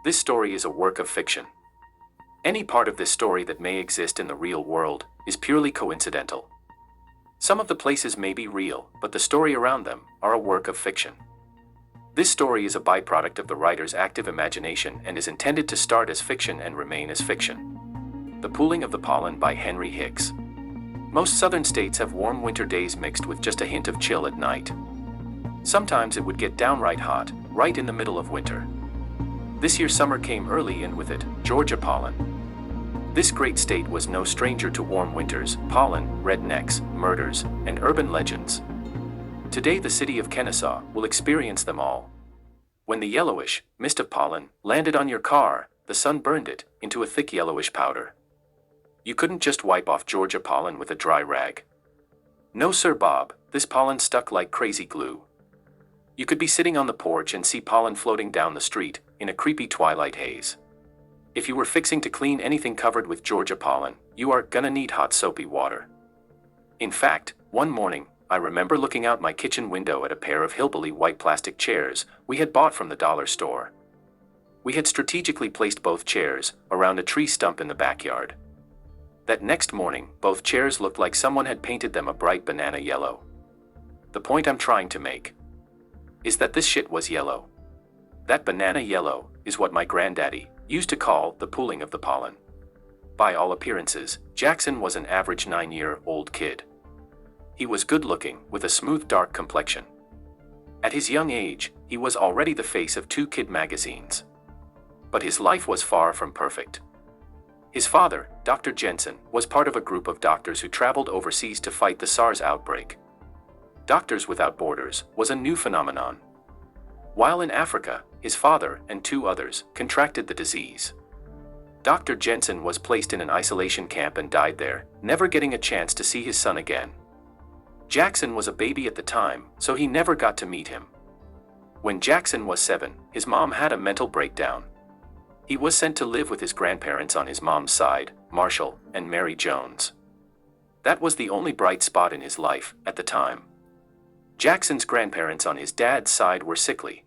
This story is a work of fiction. Any part of this story that may exist in the real world is purely coincidental. Some of the places may be real, but the story around them are a work of fiction. This story is a byproduct of the writer's active imagination and is intended to start as fiction and remain as fiction. The Pooling of the Pollen by Henry Hicks. Most southern states have warm winter days mixed with just a hint of chill at night. Sometimes it would get downright hot, right in the middle of winter. This year summer came early and with it, Georgia pollen. This great state was no stranger to warm winters, pollen, rednecks, murders, and urban legends. Today the city of Kennesaw will experience them all. When the yellowish mist of pollen landed on your car, the sun burned it into a thick yellowish powder. You couldn't just wipe off Georgia pollen with a dry rag. No sir Bob, this pollen stuck like crazy glue. You could be sitting on the porch and see pollen floating down the street in a creepy twilight haze. If you were fixing to clean anything covered with Georgia pollen, you are gonna need hot soapy water. In fact, one morning, I remember looking out my kitchen window at a pair of hillbilly white plastic chairs we had bought from the dollar store. We had strategically placed both chairs around a tree stump in the backyard. That next morning, both chairs looked like someone had painted them a bright banana yellow. The point I'm trying to make is that this shit was yellow. That banana yellow is what my granddaddy used to call the pooling of the pollen. By all appearances, Jackson was an average 9-year-old kid. He was good-looking, with a smooth dark complexion. At his young age, he was already the face of 2 kid magazines. But his life was far from perfect. His father, Dr. Jensen, was part of a group of doctors who traveled overseas to fight the SARS outbreak. Doctors Without Borders was a new phenomenon. While in Africa, his father and 2 others contracted the disease. Dr. Jensen was placed in an isolation camp and died there, never getting a chance to see his son again. Jackson was a baby at the time, so he never got to meet him. When Jackson was 7, his mom had a mental breakdown. He was sent to live with his grandparents on his mom's side, Marshall and Mary Jones. That was the only bright spot in his life at the time. Jackson's grandparents on his dad's side were sickly.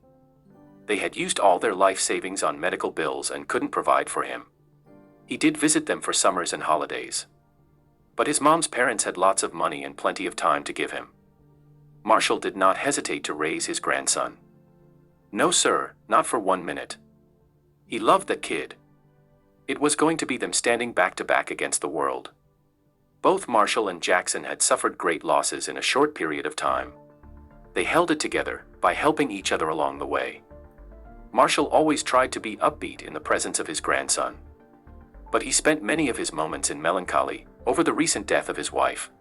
They had used all their life savings on medical bills and couldn't provide for him. He did visit them for summers and holidays. But his mom's parents had lots of money and plenty of time to give him. Marshall did not hesitate to raise his grandson. No sir, not for 1 minute. He loved that kid. It was going to be them standing back to back against the world. Both Marshall and Jackson had suffered great losses in a short period of time. They held it together by helping each other along the way. Marshall always tried to be upbeat in the presence of his grandson. But he spent many of his moments in melancholy over the recent death of his wife.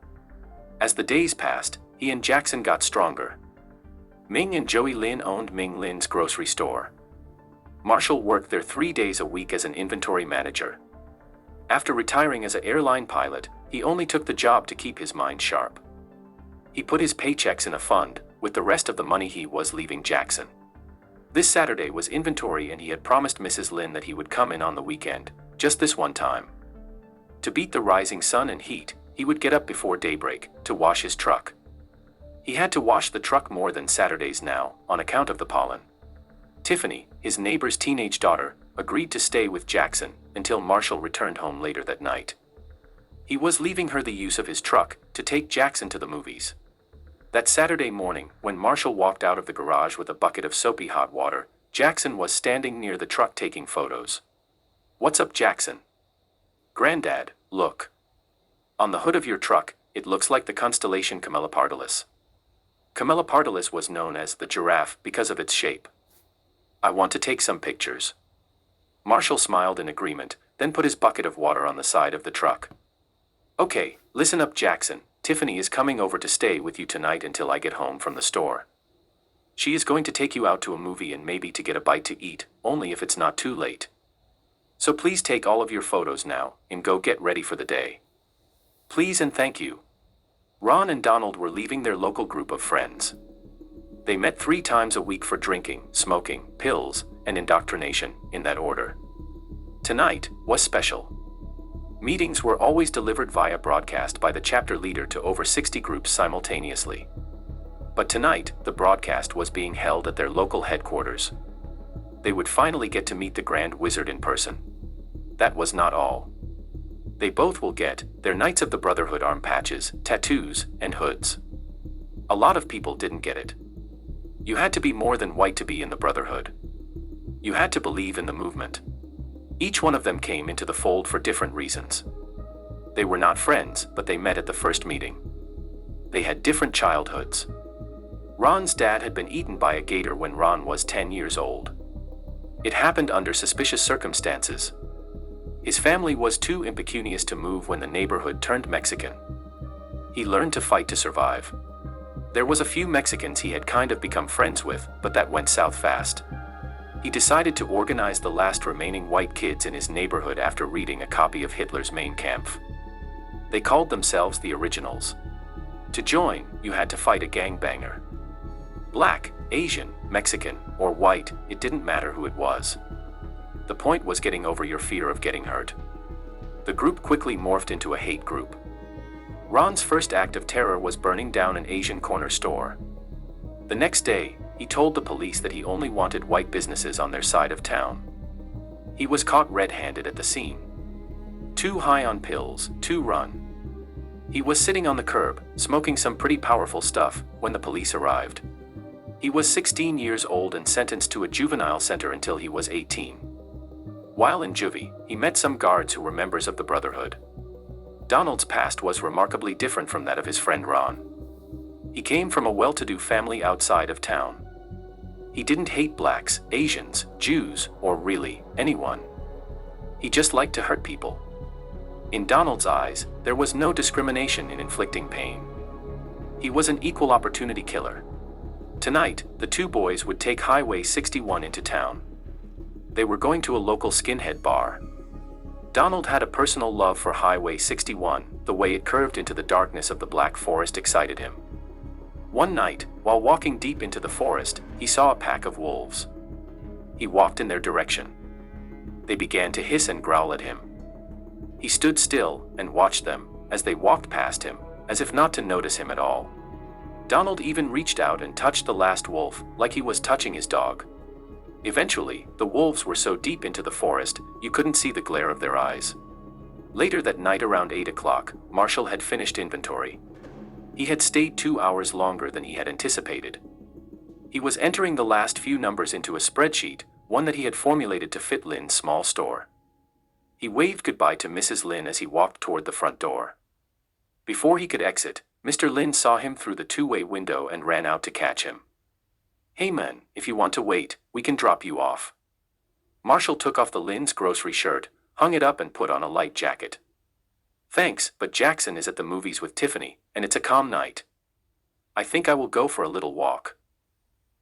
As the days passed, he and Jackson got stronger. Ming and Joey Lin owned Ming Lin's grocery store. Marshall worked there 3 days a week as an inventory manager. After retiring as an airline pilot, he only took the job to keep his mind sharp. He put his paychecks in a fund, with the rest of the money he was leaving Jackson. This Saturday was inventory and he had promised Mrs. Lin that he would come in on the weekend, just this one time. To beat the rising sun and heat, he would get up before daybreak to wash his truck. He had to wash the truck more than Saturdays now, on account of the pollen. Tiffany, his neighbor's teenage daughter, agreed to stay with Jackson until Marshall returned home later that night. He was leaving her the use of his truck to take Jackson to the movies. That Saturday morning, when Marshall walked out of the garage with a bucket of soapy hot water, Jackson was standing near the truck taking photos. "What's up, Jackson?" "Granddad, look. On the hood of your truck, it looks like the constellation Camelopardalis." Camelopardalis was known as the giraffe because of its shape. "I want to take some pictures." Marshall smiled in agreement, then put his bucket of water on the side of the truck. "Okay, listen up, Jackson. Tiffany is coming over to stay with you tonight until I get home from the store. She is going to take you out to a movie and maybe to get a bite to eat, only if it's not too late. So please take all of your photos now, and go get ready for the day. Please and thank you." Ron and Donald were leaving their local group of friends. They met 3 times a week for drinking, smoking, pills, and indoctrination, in that order. Tonight was special. Meetings were always delivered via broadcast by the chapter leader to over 60 groups simultaneously. But tonight, the broadcast was being held at their local headquarters. They would finally get to meet the Grand Wizard in person. That was not all. They both will get their Knights of the Brotherhood arm patches, tattoos, and hoods. A lot of people didn't get it. You had to be more than white to be in the Brotherhood. You had to believe in the movement. Each one of them came into the fold for different reasons. They were not friends, but they met at the first meeting. They had different childhoods. Ron's dad had been eaten by a gator when Ron was 10 years old. It happened under suspicious circumstances. His family was too impecunious to move when the neighborhood turned Mexican. He learned to fight to survive. There was a few Mexicans he had kind of become friends with, but that went south fast. He decided to organize the last remaining white kids in his neighborhood after reading a copy of Hitler's Mein Kampf. They called themselves the Originals. To join, you had to fight a gangbanger. Black, Asian, Mexican, or white, it didn't matter who it was. The point was getting over your fear of getting hurt. The group quickly morphed into a hate group. Ron's first act of terror was burning down an Asian corner store. The next day, he told the police that he only wanted white businesses on their side of town. He was caught red-handed at the scene. Too high on pills, to run. He was sitting on the curb, smoking some pretty powerful stuff, when the police arrived. He was 16 years old and sentenced to a juvenile center until he was 18. While in juvie, he met some guards who were members of the Brotherhood. Donald's past was remarkably different from that of his friend Ron. He came from a well-to-do family outside of town. He didn't hate blacks, Asians, Jews, or really, anyone. He just liked to hurt people. In Donald's eyes, there was no discrimination in inflicting pain. He was an equal opportunity killer. Tonight, the two boys would take Highway 61 into town. They were going to a local skinhead bar. Donald had a personal love for Highway 61, the way it curved into the darkness of the Black Forest excited him. One night, while walking deep into the forest, he saw a pack of wolves. He walked in their direction. They began to hiss and growl at him. He stood still and watched them as they walked past him, as if not to notice him at all. Donald even reached out and touched the last wolf, like he was touching his dog. Eventually, the wolves were so deep into the forest, you couldn't see the glare of their eyes. Later that night around 8 o'clock, Marshall had finished inventory. He had stayed 2 hours longer than he had anticipated. He was entering the last few numbers into a spreadsheet, one that he had formulated to fit Lynn's small store. He waved goodbye to Mrs. Lynn as he walked toward the front door. Before he could exit, Mr. Lynn saw him through the two-way window and ran out to catch him. "Hey man, if you want to wait, we can drop you off." Marshall took off the Lynn's grocery shirt, hung it up and put on a light jacket. "Thanks, but Jackson is at the movies with Tiffany, and it's a calm night. I think I will go for a little walk.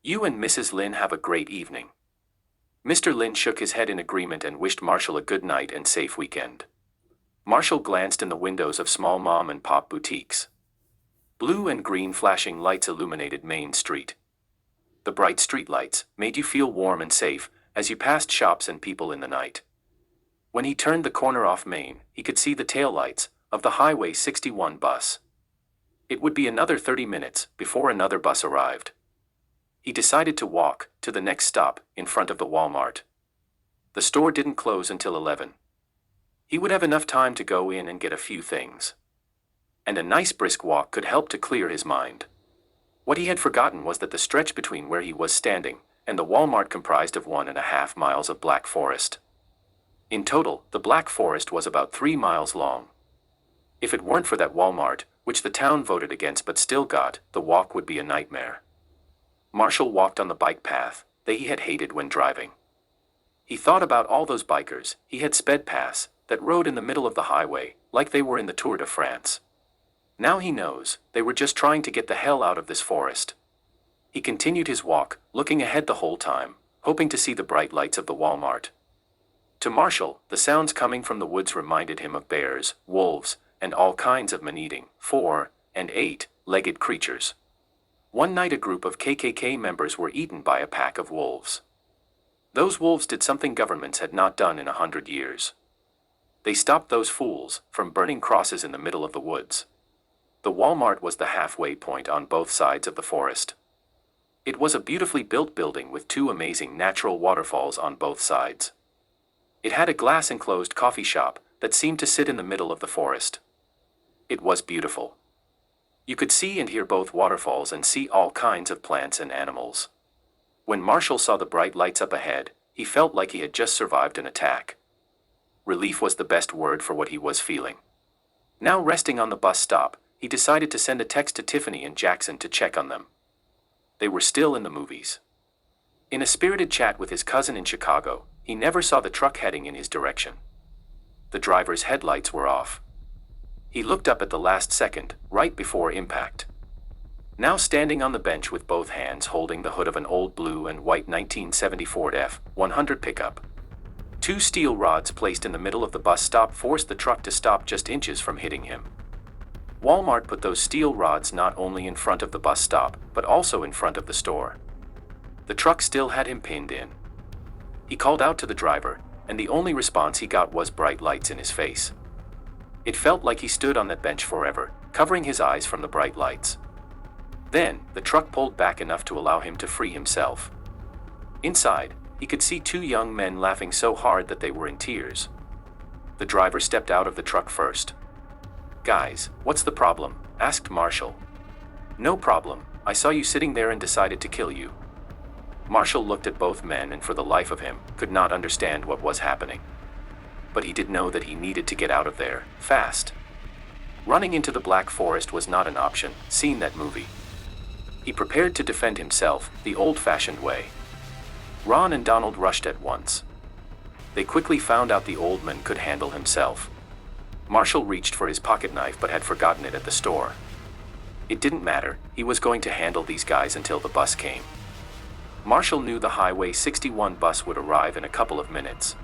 You and Mrs. Lynn have a great evening." Mr. Lynn shook his head in agreement and wished Marshall a good night and safe weekend. Marshall glanced in the windows of small mom-and-pop boutiques. Blue and green flashing lights illuminated Main Street. The bright streetlights made you feel warm and safe as you passed shops and people in the night. When he turned the corner off Main, he could see the taillights of the Highway 61 bus. It would be another 30 minutes before another bus arrived. He decided to walk to the next stop in front of the Walmart. The store didn't close until 11. He would have enough time to go in and get a few things. And a nice brisk walk could help to clear his mind. What he had forgotten was that the stretch between where he was standing and the Walmart comprised of 1.5 miles of Black Forest. In total, the Black Forest was about 3 miles long. If it weren't for that Walmart, which the town voted against but still got, the walk would be a nightmare. Marshall walked on the bike path that he had hated when driving. He thought about all those bikers he had sped past that rode in the middle of the highway like they were in the Tour de France. Now he knows they were just trying to get the hell out of this forest. He continued his walk, looking ahead the whole time, hoping to see the bright lights of the Walmart. To Marshall, the sounds coming from the woods reminded him of bears, wolves, and all kinds of man-eating 4- and 8-legged creatures. One night a group of KKK members were eaten by a pack of wolves. Those wolves did something governments had not done in 100 years. They stopped those fools from burning crosses in the middle of the woods. The Walmart was the halfway point on both sides of the forest. It was a beautifully built building with two amazing natural waterfalls on both sides. It had a glass-enclosed coffee shop that seemed to sit in the middle of the forest. It was beautiful. You could see and hear both waterfalls and see all kinds of plants and animals. When Marshall saw the bright lights up ahead, he felt like he had just survived an attack. Relief was the best word for what he was feeling. Now resting on the bus stop, he decided to send a text to Tiffany and Jackson to check on them. They were still in the movies. In a spirited chat with his cousin in Chicago, he never saw the truck heading in his direction. The driver's headlights were off. He looked up at the last second, right before impact. Now standing on the bench with both hands holding the hood of an old blue and white 1970 Ford F-100 pickup. Two steel rods placed in the middle of the bus stop forced the truck to stop just inches from hitting him. Walmart put those steel rods not only in front of the bus stop, but also in front of the store. The truck still had him pinned in. He called out to the driver, and the only response he got was bright lights in his face. It felt like he stood on that bench forever, covering his eyes from the bright lights. Then, the truck pulled back enough to allow him to free himself. Inside, he could see two young men laughing so hard that they were in tears. The driver stepped out of the truck first. "Guys, what's the problem?" asked Marshall. "No problem, I saw you sitting there and decided to kill you." Marshall looked at both men and for the life of him, could not understand what was happening. But he did know that he needed to get out of there, fast. Running into the Black Forest was not an option, seen that movie. He prepared to defend himself, the old-fashioned way. Ron and Donald rushed at once. They quickly found out the old man could handle himself. Marshall reached for his pocket knife but had forgotten it at the store. It didn't matter, he was going to handle these guys until the bus came. Marshall knew the Highway 61 bus would arrive in a couple of minutes.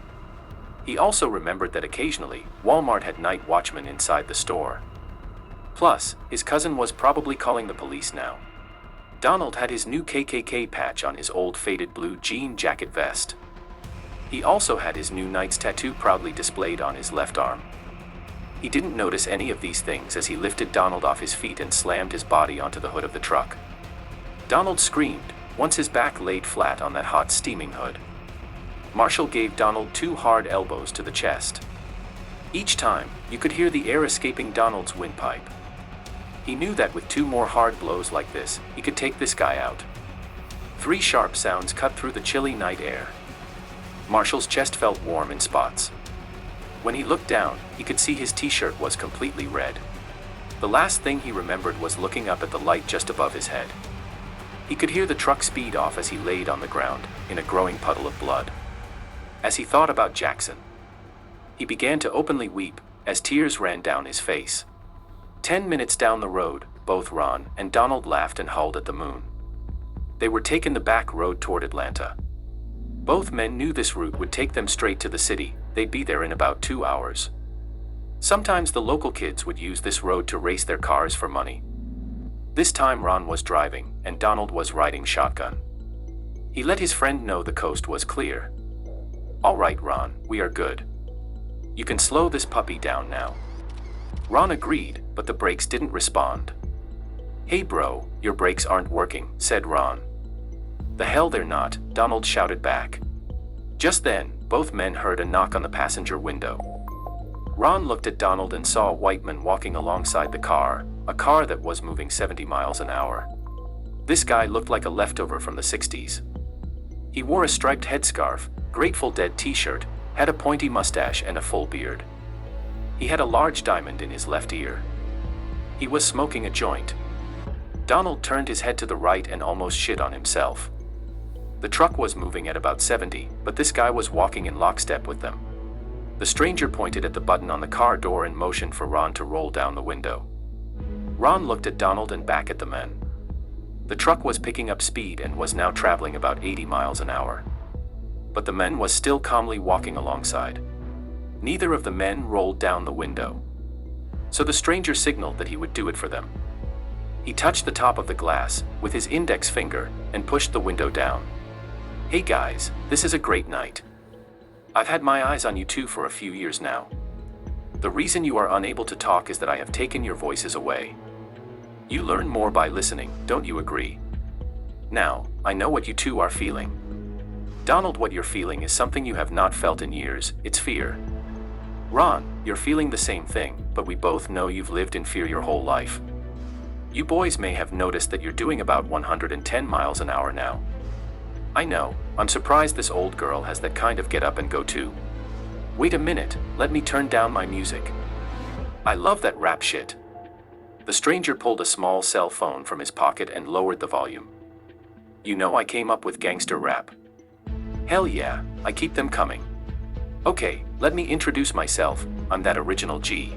He also remembered that occasionally, Walmart had night watchmen inside the store. Plus, his cousin was probably calling the police now. Donald had his new KKK patch on his old faded blue jean jacket vest. He also had his new Knight's tattoo proudly displayed on his left arm. He didn't notice any of these things as he lifted Donald off his feet and slammed his body onto the hood of the truck. Donald screamed, once his back laid flat on that hot steaming hood. Marshall gave Donald two hard elbows to the chest. Each time, you could hear the air escaping Donald's windpipe. He knew that with two more hard blows like this, he could take this guy out. 3 sharp sounds cut through the chilly night air. Marshall's chest felt warm in spots. When he looked down, he could see his t-shirt was completely red. The last thing he remembered was looking up at the light just above his head. He could hear the truck speed off as he laid on the ground, in a growing puddle of blood. As he thought about Jackson, he began to openly weep, as tears ran down his face. 10 minutes down the road, both Ron and Donald laughed and hauled at the moon. They were taking the back road toward Atlanta. Both men knew this route would take them straight to the city, they'd be there in about 2 hours. Sometimes the local kids would use this road to race their cars for money. This time Ron was driving, and Donald was riding shotgun. He let his friend know the coast was clear. "All right, Ron, we are good. You can slow this puppy down now." Ron agreed, but the brakes didn't respond. "Hey bro, your brakes aren't working," said Ron. "The hell they're not," Donald shouted back. Just then, both men heard a knock on the passenger window. Ron looked at Donald and saw a white man walking alongside the car, a car that was moving 70 miles an hour. This guy looked like a leftover from the 60s. He wore a striped headscarf, Grateful Dead t-shirt, had a pointy mustache and a full beard. He had a large diamond in his left ear. He was smoking a joint. Donald turned his head to the right and almost shit on himself. The truck was moving at about 70, but this guy was walking in lockstep with them. The stranger pointed at the button on the car door and motioned for Ron to roll down the window. Ron looked at Donald and back at the men. The truck was picking up speed and was now traveling about 80 miles an hour. But the man was still calmly walking alongside. Neither of the men rolled down the window. So the stranger signaled that he would do it for them. He touched the top of the glass with his index finger and pushed the window down. "Hey guys, this is a great night. I've had my eyes on you two for a few years now. The reason you are unable to talk is that I have taken your voices away. You learn more by listening, don't you agree?" Now, I know what you two are feeling. Donald, what you're feeling is something you have not felt in years, it's fear. Ron, you're feeling the same thing, but we both know you've lived in fear your whole life. You boys may have noticed that you're doing about 110 miles an hour now. I know, I'm surprised this old girl has that kind of get up and go too. Wait a minute, let me turn down my music. I love that rap shit. The stranger pulled a small cell phone from his pocket and lowered the volume. You know I came up with gangster rap. Hell yeah, I keep them coming. Okay, let me introduce myself, I'm that original G.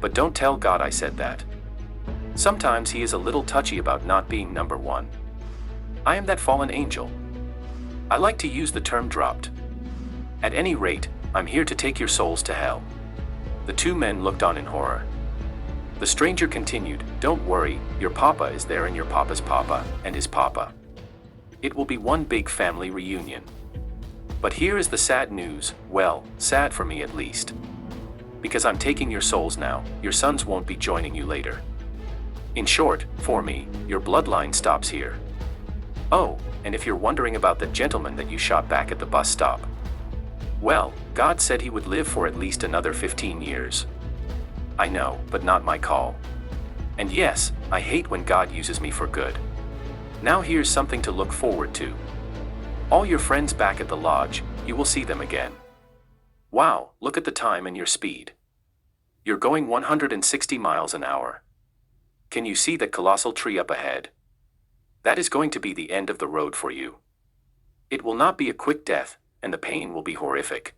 But don't tell God I said that. Sometimes he is a little touchy about not being number one. I am that fallen angel. I like to use the term dropped. At any rate, I'm here to take your souls to hell. The two men looked on in horror. The stranger continued, don't worry, your papa is there and your papa's papa, and his papa. It will be one big family reunion. But here is the sad news, well, sad for me at least. Because I'm taking your souls now, your sons won't be joining you later. In short, for me, your bloodline stops here. Oh, and if you're wondering about the gentleman that you shot back at the bus stop. Well, God said he would live for at least another 15 years. I know, but not my call. And yes, I hate when God uses me for good. Now here's something to look forward to. All your friends back at the lodge, you will see them again. Wow, look at the time and your speed. You're going 160 miles an hour. Can you see that colossal tree up ahead? That is going to be the end of the road for you. It will not be a quick death, and the pain will be horrific.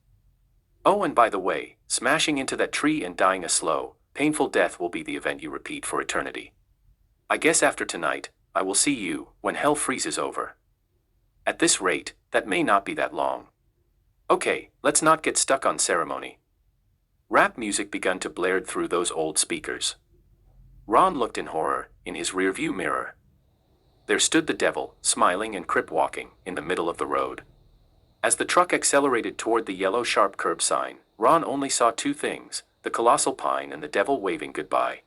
Oh, and by the way, smashing into that tree and dying a slow, painful death will be the event you repeat for eternity. I guess after tonight, I will see you when hell freezes over. At this rate, that may not be that long. Okay, let's not get stuck on ceremony. Rap music began to blare through those old speakers. Ron looked in horror, in his rearview mirror. There stood the devil, smiling and crip-walking, in the middle of the road. As the truck accelerated toward the yellow sharp curb sign, Ron only saw two things, the colossal pine and the devil waving goodbye.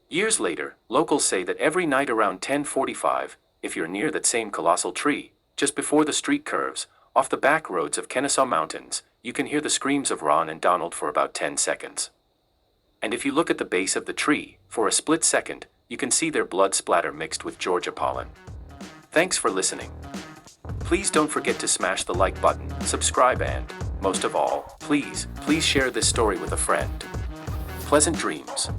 Years later, locals say that every night around 10:45, if you're near that same colossal tree, just before the street curves, off the back roads of Kennesaw Mountains, you can hear the screams of Ron and Donald for about 10 seconds. And if you look at the base of the tree, for a split second, you can see their blood splatter mixed with Georgia pollen. Thanks for listening. Please don't forget to smash the like button, subscribe and, most of all, please share this story with a friend. Pleasant dreams.